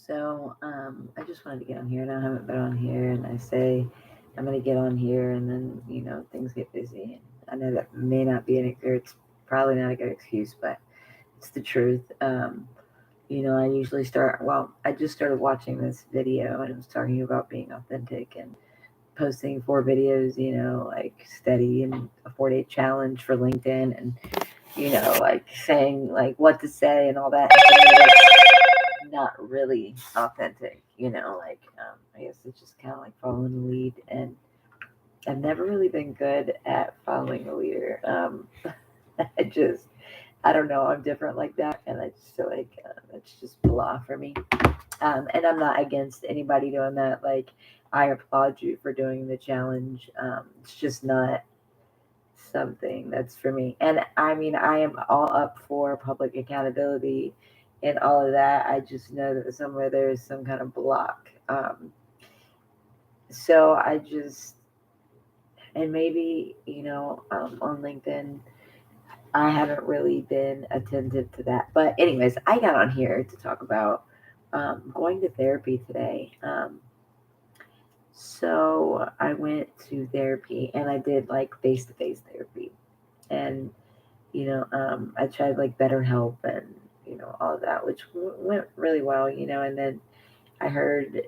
So, I just wanted to get on here, and I haven't been on here, and I say I'm gonna get on here, and then things get busy. And I know that may not be or it's probably not a good excuse, but it's the truth. I usually start. Well, I just started watching this video, and it was talking about being authentic and posting 4 videos, like steady and a 4-day challenge for LinkedIn, and like saying like what to say and all that. Not really authentic, I guess it's just kind of like following the lead, and I've never really been good at following a leader. I just, I don't know, I'm different like that, and I just feel like it's just blah for me. And I'm not against anybody doing that. Like, I applaud you for doing the challenge. It's just not something that's for me. And I mean, I am all up for public accountability and all of that. I just know that somewhere there is some kind of block. So I just, and maybe, on LinkedIn, I haven't really been attentive to that. But, anyways, I got on here to talk about going to therapy today. So I went to therapy, and I did like face to face therapy. And I tried like BetterHelp and all of that, which went really well. And then I heard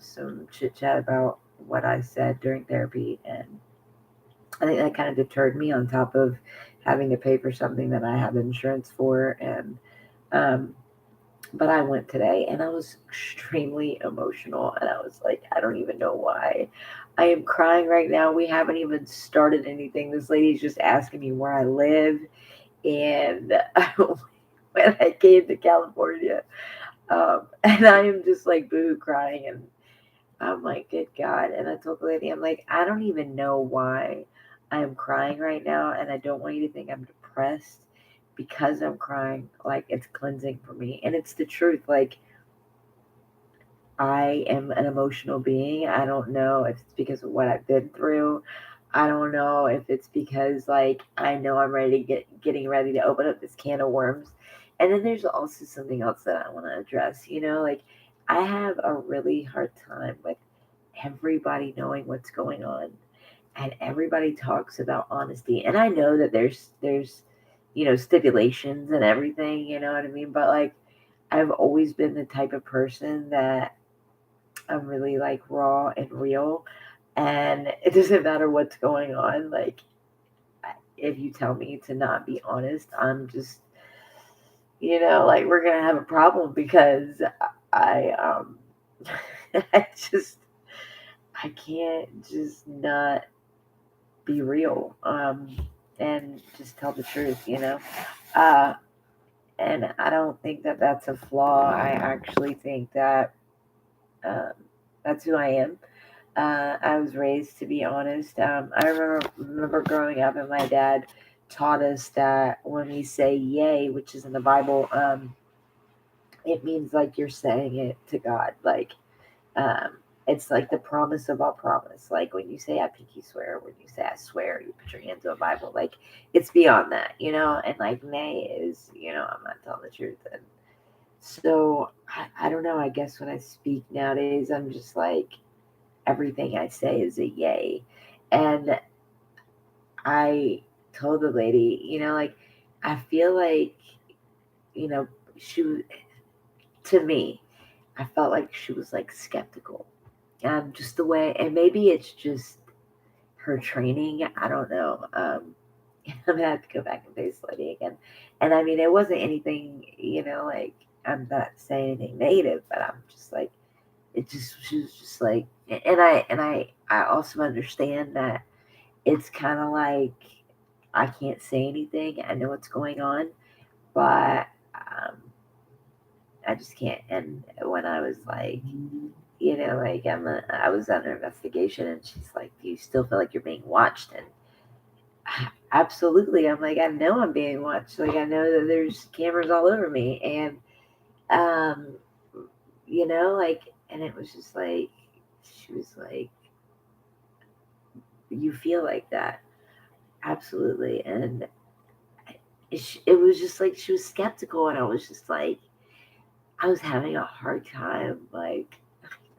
some chit chat about what I said during therapy, and I think that kind of deterred me. On top of having to pay for something that I have insurance for, and um, but I went today, and I was extremely emotional, and I was like, I don't even know why. I am crying right now. We haven't even started anything. This lady's just asking me where I live, and when I came to California, and I am just like boo crying, and I'm like, good God. And I told the lady, I'm like, I don't even know why I'm crying right now, and I don't want you to think I'm depressed because I'm crying. Like, it's cleansing for me, and it's the truth. Like, I am an emotional being. I don't know if it's because of what I've been through. I don't know if it's because like I know I'm ready to getting ready to open up this can of worms. And then there's also something else that I want to address. Like, I have a really hard time with everybody knowing what's going on, and everybody talks about honesty. And I know that there's stipulations and everything, you know what I mean? But like, I've always been the type of person that I'm really like raw and real, and it doesn't matter what's going on. Like, if you tell me to not be honest, I'm just, like, we're gonna have a problem because I I just I can't just not be real, and just tell the truth, uh, and I don't think that that's a flaw. I actually think that um, that's who I am. I was raised to be honest. I remember growing up, and my dad taught us that when we say "yay," which is in the Bible, it means like you're saying it to God. Like, um, it's like the promise of a promise. Like when you say "I pinky swear," when you say "I swear," you put your hand to a Bible. Like, it's beyond that, And like nay is, I'm not telling the truth. And so I don't know. I guess when I speak nowadays, I'm just like everything I say is a yay. And I told the lady, like, I feel like, you know, she was, to me, I felt like she was like skeptical. Just the way, and maybe it's just her training. I don't know. I'm gonna have to go back and face the lady again. And I mean, it wasn't anything, like, I'm not saying anything negative, but I'm just like, it just, she was just like, and I also understand that it's kind of like I can't say anything. I know what's going on, but I just can't. And when I was like, like I was under investigation, and she's like, "Do you still feel like you're being watched?" And absolutely, I'm like, I know I'm being watched. Like, I know that there's cameras all over me, and um, like, and it was just like, she was like, "You feel like that?" Absolutely. And it was just like she was skeptical, and I was just like, I was having a hard time like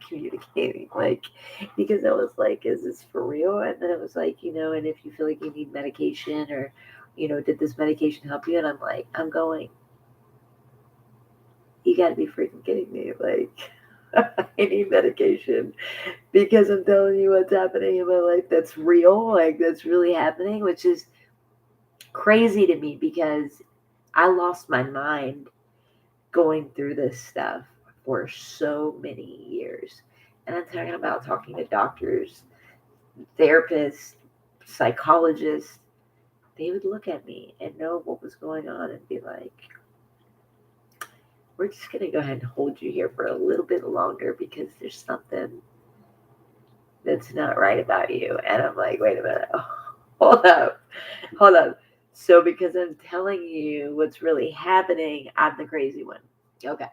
communicating, like because I was like, is this for real? And then it was like, and if you feel like you need medication or, did this medication help you? And I'm like, I'm going, you got to be freaking kidding me. Like, I need medication because I'm telling you what's happening in my life that's real, like that's really happening, which is crazy to me because I lost my mind going through this stuff for so many years. And I'm talking about talking to doctors, therapists, psychologists. They would look at me and know what was going on and be like, we're just going to go ahead and hold you here for a little bit longer because there's something that's not right about you. And I'm like, wait a minute. Hold up. Hold up. So, because I'm telling you what's really happening, I'm the crazy one. Okay.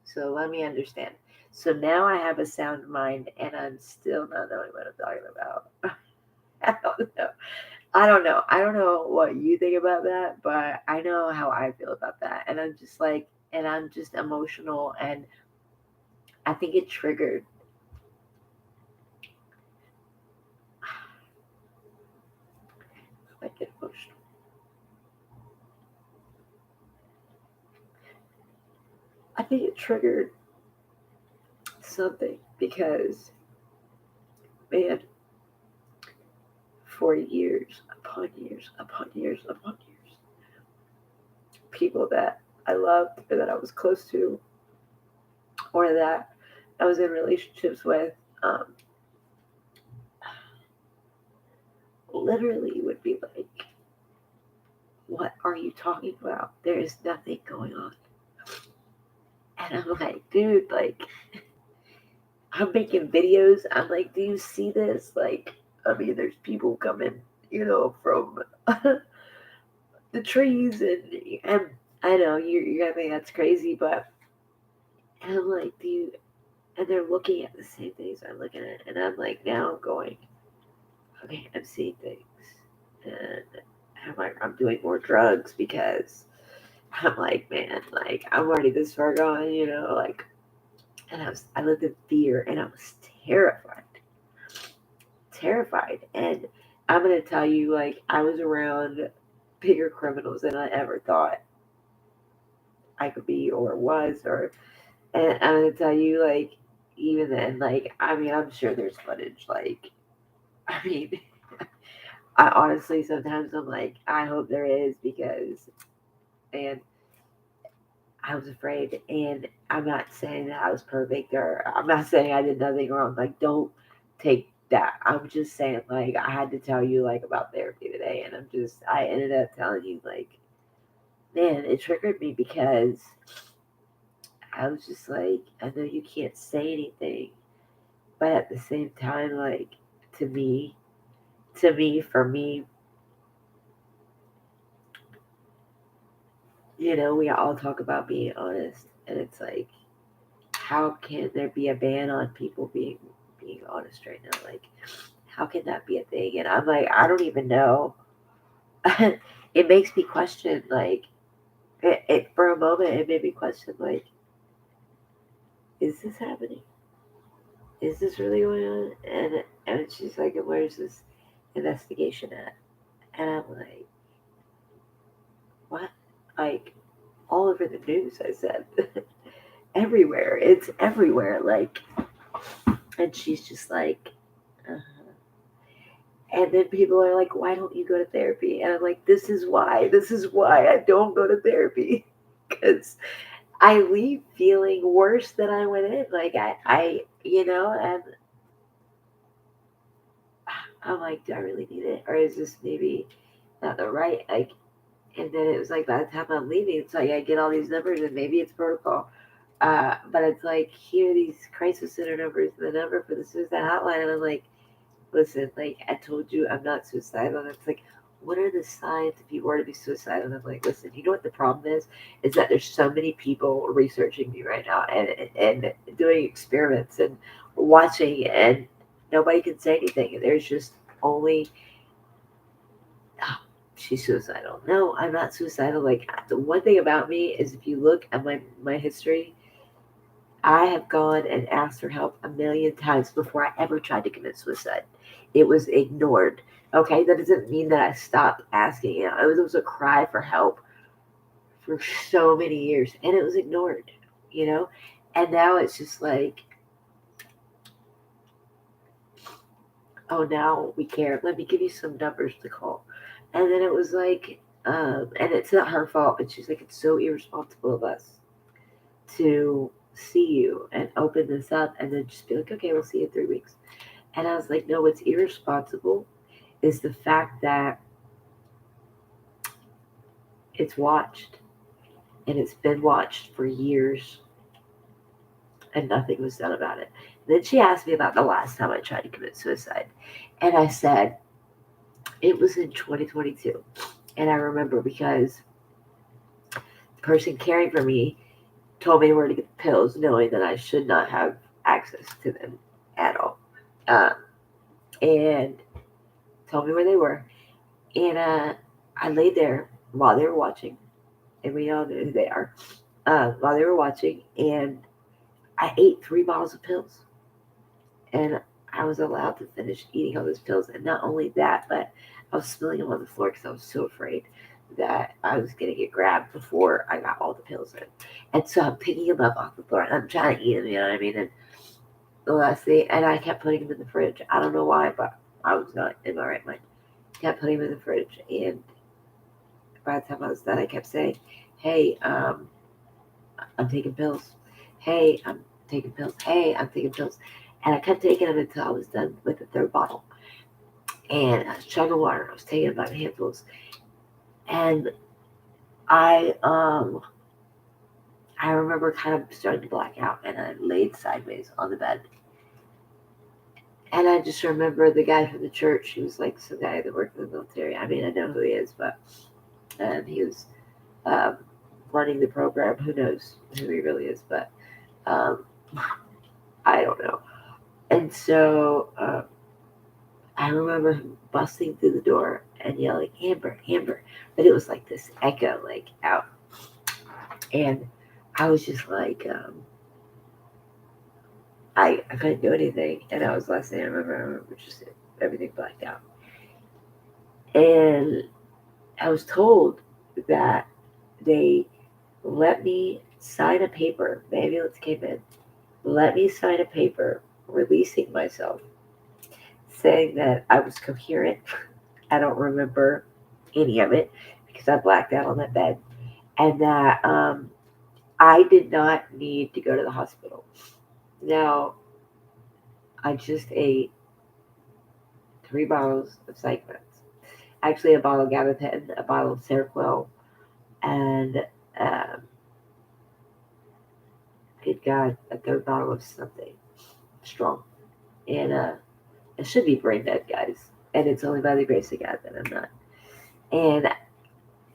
So, let me understand. So, now I have a sound mind and I'm still not knowing what I'm talking about. I don't know. I don't know. I don't know what you think about that, but I know how I feel about that. And I'm just like, and I'm just emotional. And I think it triggered. I get emotional. I think it triggered something because, man, for years upon years upon years upon years, people that I loved or that I was close to or that I was in relationships with, um, literally would be like, what are you talking about? There is nothing going on. And I'm like, dude, like, I'm making videos. I'm like, do you see this? Like, I mean, there's people coming, from the trees, and I know you're gonna think that's crazy, but and I'm like, do you? And they're looking at the same things I'm looking at, and I'm like, now I'm going, okay, I'm seeing things, and I'm doing more drugs because I'm like, man, like I'm already this far gone, like, and I lived in fear, and I was terrified, terrified, and I'm gonna tell you, like, I was around bigger criminals than I ever thought I could be or was, or, and I'm gonna tell you, like, even then, like, I mean, I'm sure there's footage, like, I mean, I honestly sometimes I'm like, I hope there is because, man, I was afraid, and I'm not saying that I was perfect, or I'm not saying I did nothing wrong. Like, don't take that. I'm just saying, like, I had to tell you, like, about therapy today, and I ended up telling you, like, man, it triggered me because I was just like, I know you can't say anything, but at the same time, like, to me, for me, we all talk about being honest, and it's like, how can there be a ban on people being honest right now? Like, how can that be a thing? And I'm like, I don't even know. It makes me question, like, it for a moment, it made me question, like, is this happening? Is this really going on? And she's like, and where's this investigation at? And I'm like, what? Like, all over the news, I said. Everywhere. It's everywhere. Like, and she's just like, uh and then people are like, why don't you go to therapy? And I'm like, this is why. This is why I don't go to therapy. Because I leave feeling worse than I went in. Like, and I'm like, do I really need it? Or is this maybe not the right? Like, and then it was like, by the time I'm leaving, it's like I get all these numbers and maybe it's protocol. But it's like, here are these crisis center numbers, the number for the suicide hotline. And I'm like, listen, like I told you, I'm not suicidal. And it's like, what are the signs if you were to be suicidal? And I'm like, listen, you know what the problem is? Is that there's so many people researching me right now and doing experiments and watching, and nobody can say anything. And there's just only, oh, she's suicidal. No, I'm not suicidal. Like, the one thing about me is if you look at my history, I have gone and asked for help a million times before I ever tried to commit suicide. It was ignored. Okay, that doesn't mean that I stopped asking. It was a cry for help for so many years, and it was ignored. You know, and now it's just like, oh, now we care. Let me give you some numbers to call. And then it was like, and it's not her fault, but she's like, it's so irresponsible of us to see you and open this up and then just be like, okay, we'll see you in 3 weeks. And I was like, no, what's irresponsible is the fact that it's watched and it's been watched for years and nothing was done about it. And then she asked me about the last time I tried to commit suicide. And I said, it was in 2022. And I remember because the person caring for me told me where to get the pills, knowing that I should not have access to them at all. Um, and told me where they were. And I laid there while they were watching, and we all know who they are, while they were watching, and I ate 3 bottles of pills. And I was allowed to finish eating all those pills. And not only that, but I was spilling them on the floor because I was so afraid that I was going to get grabbed before I got all the pills in. And so I'm picking them up off the floor and I'm trying to eat them, you know what I mean? And the last thing, and I kept putting them in the fridge. I don't know why, but I was not in my right mind. Kept putting them in the fridge. And by the time I was done, I kept saying, hey, I'm taking pills. Hey, I'm taking pills. Hey, I'm taking pills. And I kept taking them until I was done with the third bottle. And I was chugging water. I was taking about handfuls. And I I remember kind of starting to black out, and I laid sideways on the bed. And I just remember the guy from the church. He was like some guy that worked in the military. I mean, I know who he is, but he was um, running the program. Who knows who he really is? But um, I don't know. And so I remember him busting through the door and yelling, Amber, Amber. But it was like this echo, like out. And I was just like, I couldn't do anything. And that was the last thing I remember just everything blacked out. And I was told that they let me sign a paper. The ambulance came in, let me sign a paper releasing myself, saying that I was coherent. I don't remember any of it because I blacked out on that bed. And that I did not need to go to the hospital. Now, I just ate 3 bottles of Cyclex. Actually, a bottle of gabapentin, a bottle of Seroquel, and um, good God, a third bottle of something strong. And it should be brain dead, guys. And it's only by the grace of God that I'm not. And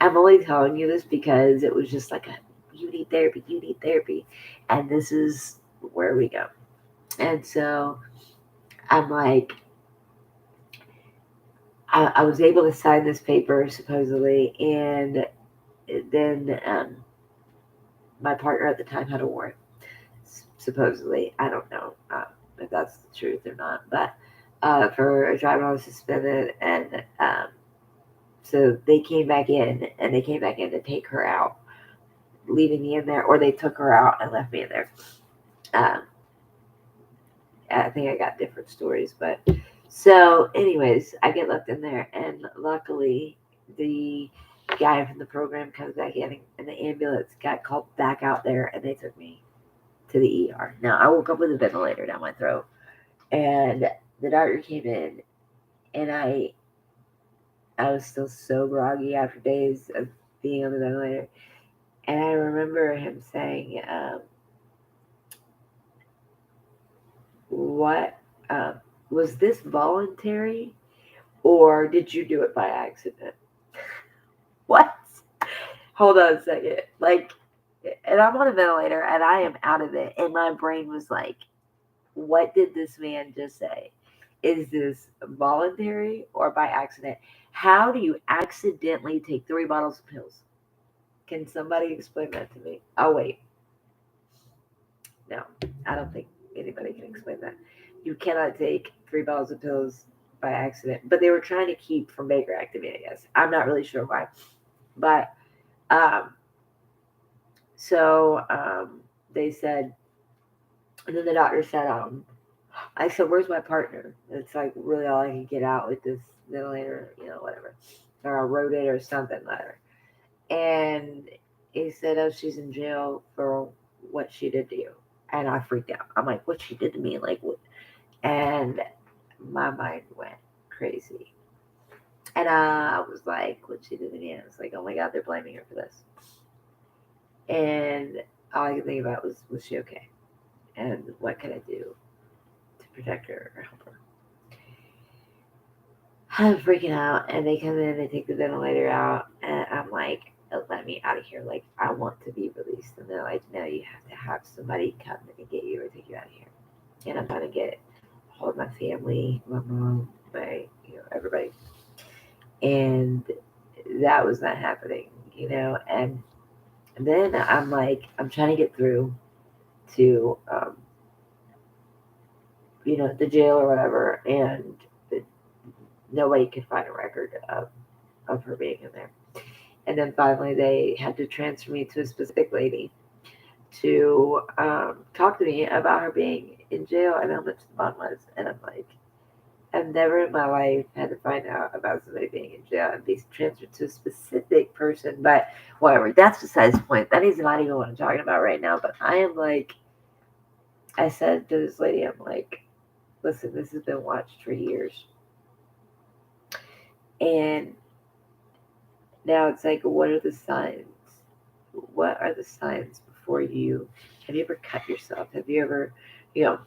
I'm only telling you this because it was just like you need therapy, you need therapy. And this is where we go. And so I'm like, I was able to sign this paper supposedly, and then my partner at the time had a warrant. Supposedly, I don't know if that's the truth or not, but for a driver I was suspended, and so they came back in, and they came back in to take her out, leaving me in there, or they took her out and left me in there. Um, I think I got different stories, but so, anyways, I get left in there, and luckily, the guy from the program comes back in, and the ambulance got called back out there, and they took me to the ER. Now, I woke up with a ventilator down my throat, and the doctor came in, and I was still so groggy after days of being on the ventilator, and I remember him saying, "What was this voluntary, or did you do it by accident?" What? Hold on a second. Like, and I'm on a ventilator, and I am out of it, and my brain was like, what did this man just say? Is this voluntary or by accident? How do you accidentally take 3 bottles of pills? Can somebody explain that to me? Oh, wait. No, I don't think anybody can explain that. You cannot take 3 bottles of pills by accident. But they were trying to keep from Baker activity, I guess. I'm not really sure why. But um, so they said, and then the doctor said, I said, where's my partner? It's like really all I could get out with this ventilator, whatever. Or I wrote it or something, whatever. And he said, oh, she's in jail for what she did to you. And I freaked out. I'm like, what she did to me? Like, what? And my mind went crazy. And I was like, what she did to me? And I was like, oh my God, they're blaming her for this. And all I could think about was she okay? And what could I do to protect her or help her? I'm freaking out. And they come in, they take the ventilator out. And I'm like, oh, let me out of here. Like, I want to be released. And they're like, no, you have to have somebody come and get you or take you out of here. And I'm going to get hold of my family, my mom, everybody. And that was not happening. And then I'm like, I'm trying to get through to, the jail or whatever, and nobody could find a record of her being in there. And then finally, they had to transfer me to a specific lady to talk to me about her being in jail and how much the bond was. And I'm like, I've never in my life had to find out about somebody being in jail and be transferred to a specific person. But whatever, that's besides the point. That is not even what I'm talking about right now. But I am like, I said to this lady, I'm like, listen, this has been watched for years. And now it's like, what are the signs? What are the signs before you? Have you ever cut yourself? Have you ever, you know,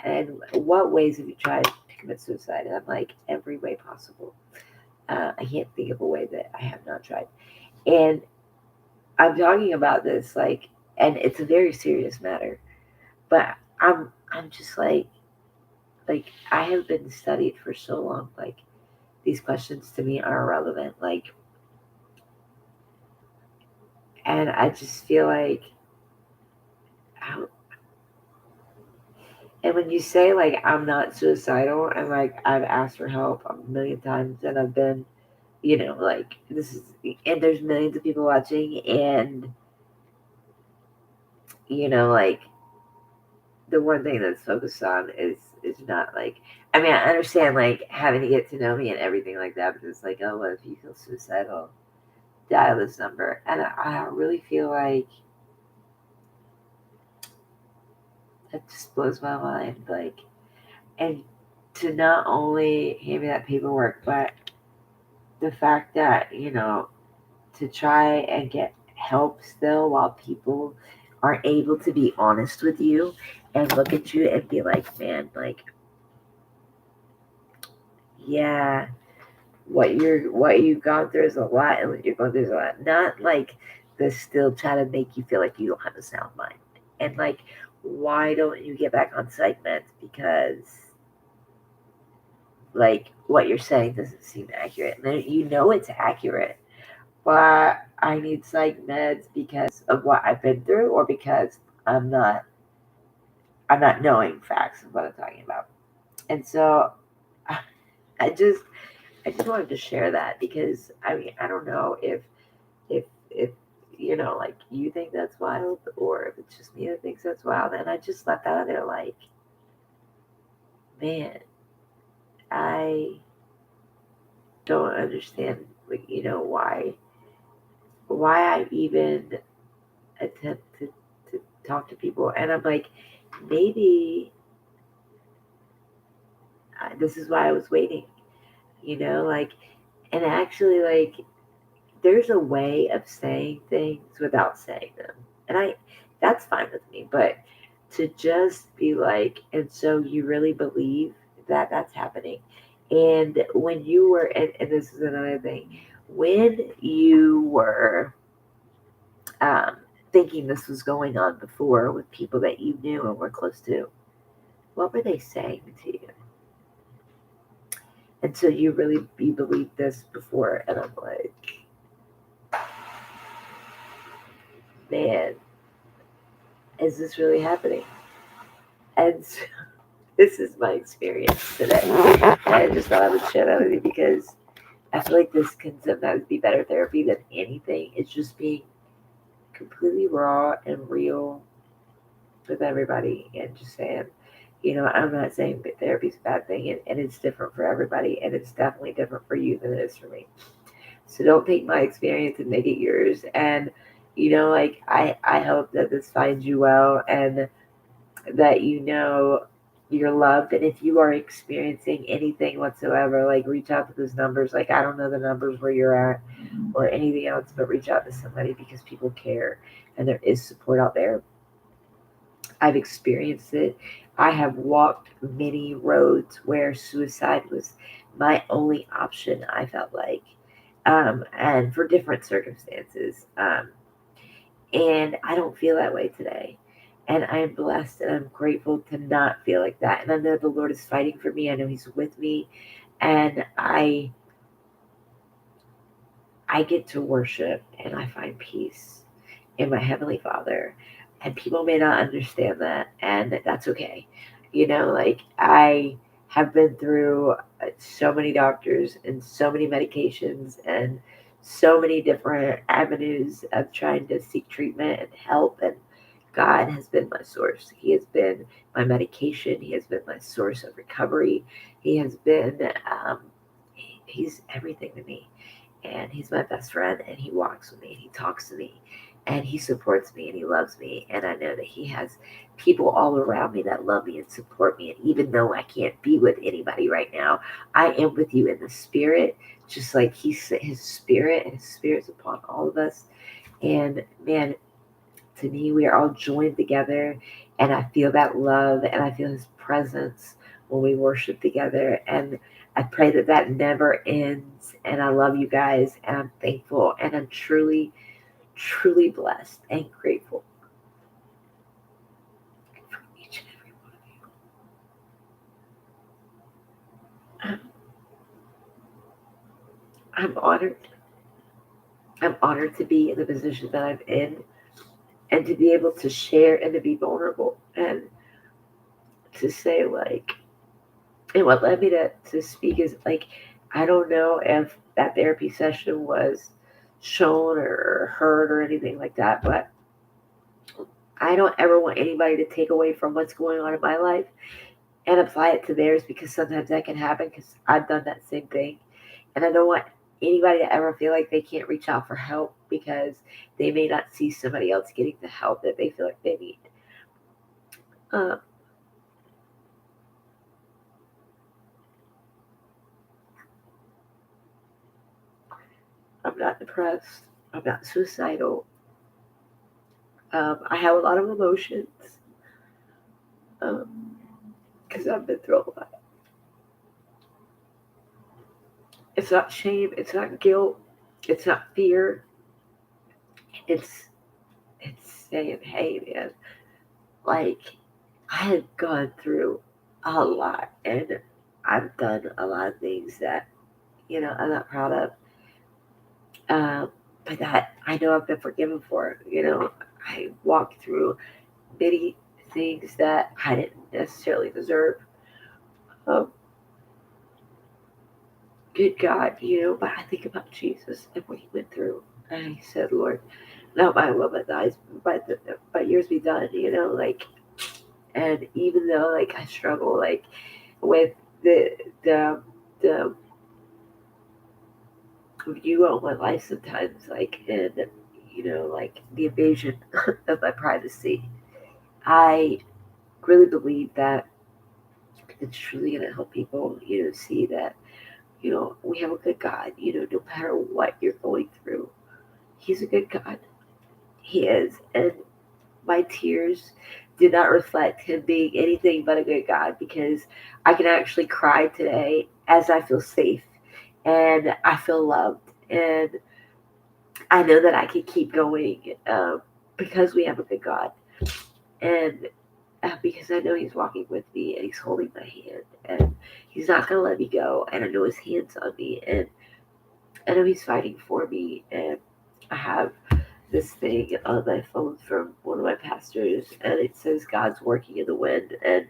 and what ways have you tried to commit suicide? And I'm like, every way possible. I can't think of a way that I have not tried. And I'm talking about this like, and it's a very serious matter. But I'm just like I have been studied for so long. Like these questions to me are irrelevant. Like, and I just feel like, how, and when you say like I'm not suicidal, and like I've asked for help a million times, and I've been, like this is, and there's millions of people watching, and like the one thing that's focused on is not like, I mean, I understand like having to get to know me and everything like that, but it's like, oh, what if you feel suicidal? Dial this number, and I really feel like that just blows my mind. Like, and to not only hand me that paperwork, but the fact that to try and get help still while people aren't able to be honest with you and look at you and be like, man, like, yeah, what you've gone through is a lot, and what you're going through is a lot. Not like the still try to make you feel like you don't have a sound mind. And like, why don't you get back on psych meds? Because like what you're saying doesn't seem accurate. And it's accurate, but I need psych meds because of what I've been through, or because I'm not I'm not knowing facts of what I'm talking about. And so I just I just wanted to share that, because I mean, I don't know if like you think that's wild, or if it's just me that thinks that's wild. And I just left out of there like, man, I don't understand, like, why I even attempt to talk to people. And I'm like, maybe this is why I was waiting, like, and actually, like, there's a way of saying things without saying them. And that's fine with me. But to just be like, and so you really believe that that's happening. And when you were, and this is another thing, when you were um, thinking this was going on before with people that you knew and were close to, what were they saying to you? And so you believed this before. And I'm like, man, is this really happening? And so, this is my experience today. And I just thought I would share that with you because I feel like this can sometimes be better therapy than anything. It's just being completely raw and real with everybody and just saying, I'm not saying that therapy's a bad thing, and it's different for everybody, and it's definitely different for you than it is for me. So don't take my experience and make it yours. And like I hope that this finds you well, and that you're loved. And if you are experiencing anything whatsoever, like reach out to those numbers. Like I don't know the numbers where you're at or anything else, but reach out to somebody because people care and there is support out there. I've experienced it. I have walked many roads where suicide was my only option, I felt like, and for different circumstances. And I don't feel that way today. And I am blessed and I'm grateful to not feel like that. And I know the Lord is fighting for me. I know He's with me. And I get to worship and I find peace in my Heavenly Father. And people may not understand that, and that's okay. Like I have been through so many doctors and so many medications and so many different avenues of trying to seek treatment and help. And God has been my source. He has been my medication. He has been my source of recovery. He has been, he's everything to me, and He's my best friend, and He walks with me and He talks to me and He supports me and He loves me. And I know that He has people all around me that love me and support me. And even though I can't be with anybody right now, I am with you in the spirit, just like His spirit, and His spirit's upon all of us. And man, to me, we are all joined together, and I feel that love and I feel His presence when we worship together. And I pray that that never ends. And I love you guys, and I'm thankful, and I'm truly, truly blessed and grateful for each and every one of you. I'm honored. I'm honored to be in the position that I'm in, and to be able to share and to be vulnerable and to say, like, and what led me to speak is like, I don't know if that therapy session was shown or heard or anything like that, but I don't ever want anybody to take away from what's going on in my life and apply it to theirs, because sometimes that can happen because I've done that same thing. And I don't want anybody to ever feel like they can't reach out for help because they may not see somebody else getting the help that they feel like they need. Um, I'm not depressed. I'm not suicidal. I have a lot of emotions because I've been through a lot. It's not shame. It's not guilt. It's not fear. It's it's saying, hey man, like I have gone through a lot, and I've done a lot of things that I'm not proud of. Um, but that I know I've been forgiven for. I walked through many things that I didn't necessarily deserve. Um, Good God, but I think about Jesus and what He went through, and He said, "Lord, not my will, but Thy, but yours be done." Like, and even though like I struggle like with the the view on my life sometimes, like, and like the invasion of my privacy, I really believe that it's truly going to help people, see that we have a good God. No matter what you're going through, He's a good God. He is. And my tears did not reflect Him being anything but a good God, because I can actually cry today as I feel safe and I feel loved. And I know that I can keep going, because we have a good God. And because I know He's walking with me and He's holding my hand, and He's not going to let me go. And I know His hand's on me, and I know He's fighting for me. And I have this thing on my phone from one of my pastors, and it says God's working in the wind, and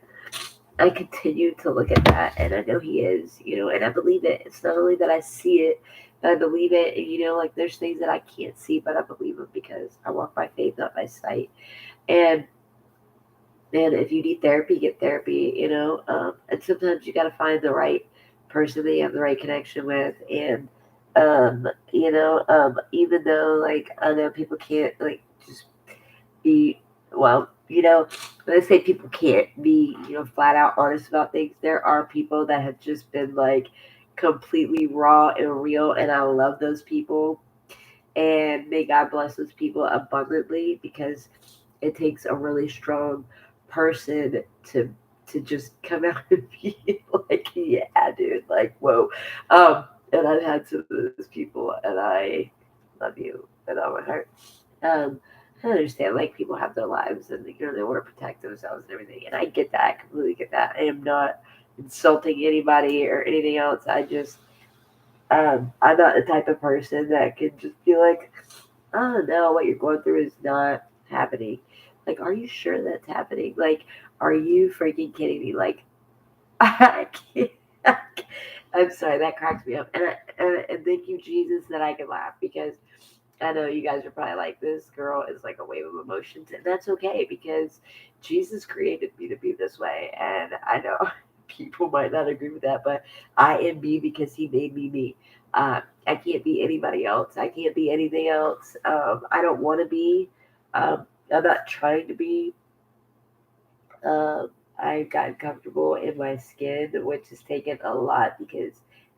I continue to look at that, and I know He is, and I believe it. It's not only that I see it, but I believe it. And, like there's things that I can't see, but I believe them because I walk by faith, not by sight. And if you need therapy, get therapy. And sometimes you got to find the right person that you have the right connection with, and even though like I know people can't like just be well, when I say people can't be, flat out honest about things, there are people that have just been like completely raw and real, and I love those people. And may God bless those people abundantly because it takes a really strong person to just come out and be like, yeah, dude, like, whoa. And I've had some of those people, and I love you with all my heart. Um, I understand, like, people have their lives and, they want to protect themselves and everything. And I get that. I completely get that. I am not insulting anybody or anything else. I'm not the type of person that can just be like, oh no, what you're going through is not happening. Like, are you sure that's happening? Like, are you freaking kidding me? Like, I can't. I'm sorry, that cracks me up. And thank you, Jesus, that I can laugh because I know you guys are probably like, this girl is like a wave of emotions, and that's okay because Jesus created me to be this way. And I know people might not agree with that, but I am me because He made me me. I can't be anybody else. I can't be anything else. I don't want to be. I'm not trying to be. I've gotten comfortable in my skin, which has taken a lot because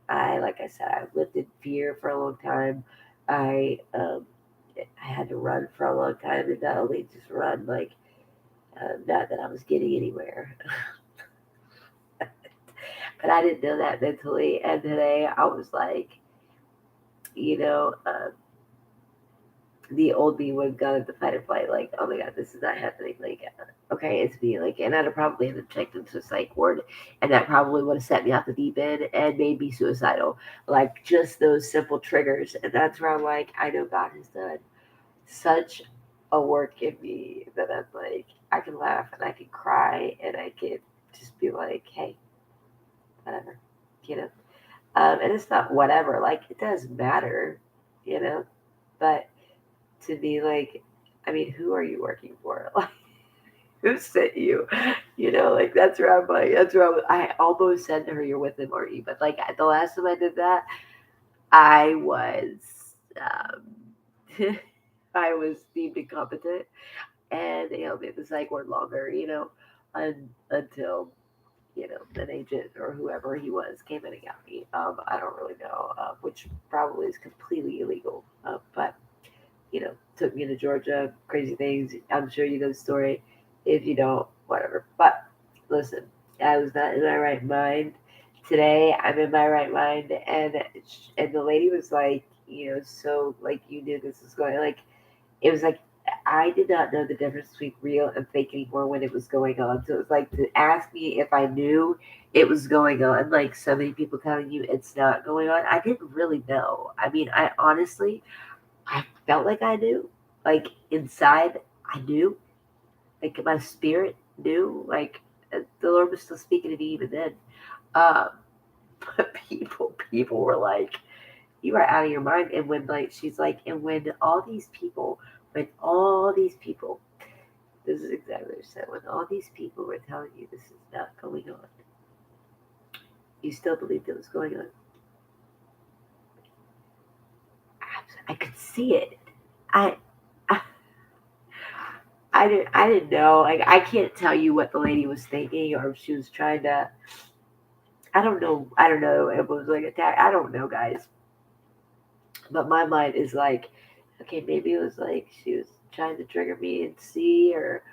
like I said, I've lived in fear for a long time. I had to run for a long time, and not only just run, like not that I was getting anywhere, but I didn't know that mentally. And today I was like, you know, um, the old me would have gone into fight or flight, like, oh my god, this is not happening. Like, okay, it's me. Like, and I'd have probably have checked into a psych ward, and that probably would have set me off the deep end and made me suicidal. Like, just those simple triggers. And that's where I'm like, I know God has done such a work in me that I'm like, I can laugh and I can cry and I can just be like, hey, whatever, you know. And it's not whatever, like, it does matter, you know, but to be like, I mean, who are you working for? Like, who sent you? Like that's where I'm like, that's where I almost said to her, "You're with him, aren't you?" But like the last time I did that, I was, um, I was deemed incompetent, and they held me at the psych ward longer, until an agent or whoever he was came in and got me. I don't really know, which probably is completely illegal, but took me to Georgia, crazy things. I'm sure you know the story. If you don't, whatever. But listen, I was not in my right mind. Today, I'm in my right mind, and the lady was like, so like you knew this was going like it was like I did not know the difference between real and fake anymore when it was going on. So it was like to ask me if I knew it was going on, like so many people telling you it's not going on. I didn't really know. I mean, I honestly I felt like I knew. Like inside, I knew. Like my spirit knew. Like the Lord was still speaking to me even then. Um, but people were like, "You are out of your mind." And when like she's like, and when all these people, this is exactly what she said. When all these people were telling you this is not going on, you still believed it was going on. I could see it. I I didn't know. Like I can't tell you what the lady was thinking or if she was trying to. I don't know. I don't know. If it was like attack. I don't know, guys. But my mind is like, okay, maybe it was like she was trying to trigger me and see, or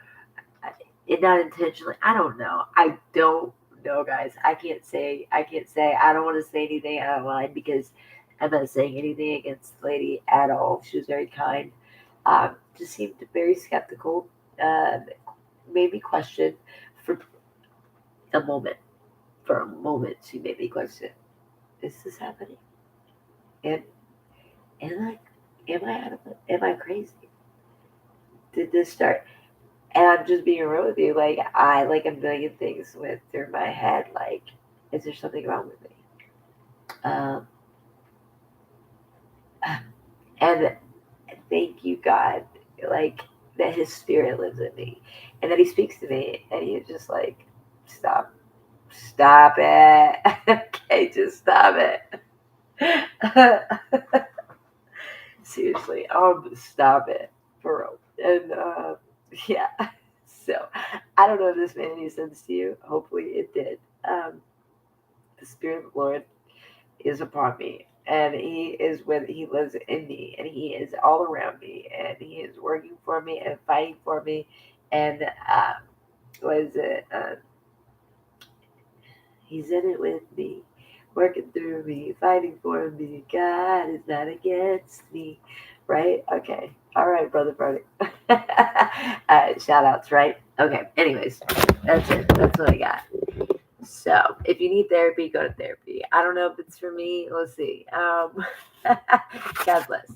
it not intentionally. I don't know. I don't know, guys. I can't say. I can't say. I don't want to say anything out of line because I'm not saying anything against the lady at all. She was very kind. Just seemed very skeptical. Uh, made me question for a moment. For a moment, she made me question: is this happening? Am am I am I out of it? Am I crazy? did this start? And I'm just being real with you. Like, I like a million things went through my head. Like, is there something wrong with me? Um, and thank you, God, like that His Spirit lives in me, and that He speaks to me, and He's just like, stop, stop it, okay, just stop it. Seriously, stop it for real. And yeah, so I don't know if this made any sense to you. Hopefully, it did. The Spirit of the Lord is upon me, and He is with He lives in me, and He is all around me, and He is working for me and fighting for me. And what is it? He's in it with me, working through me, fighting for me. God is not against me, right? Okay, all right, brother, brother. Shout outs, right? Okay. Anyways, that's it. That's what I got. So, if you need therapy, go to therapy. I don't know if it's for me. We'll see. God bless.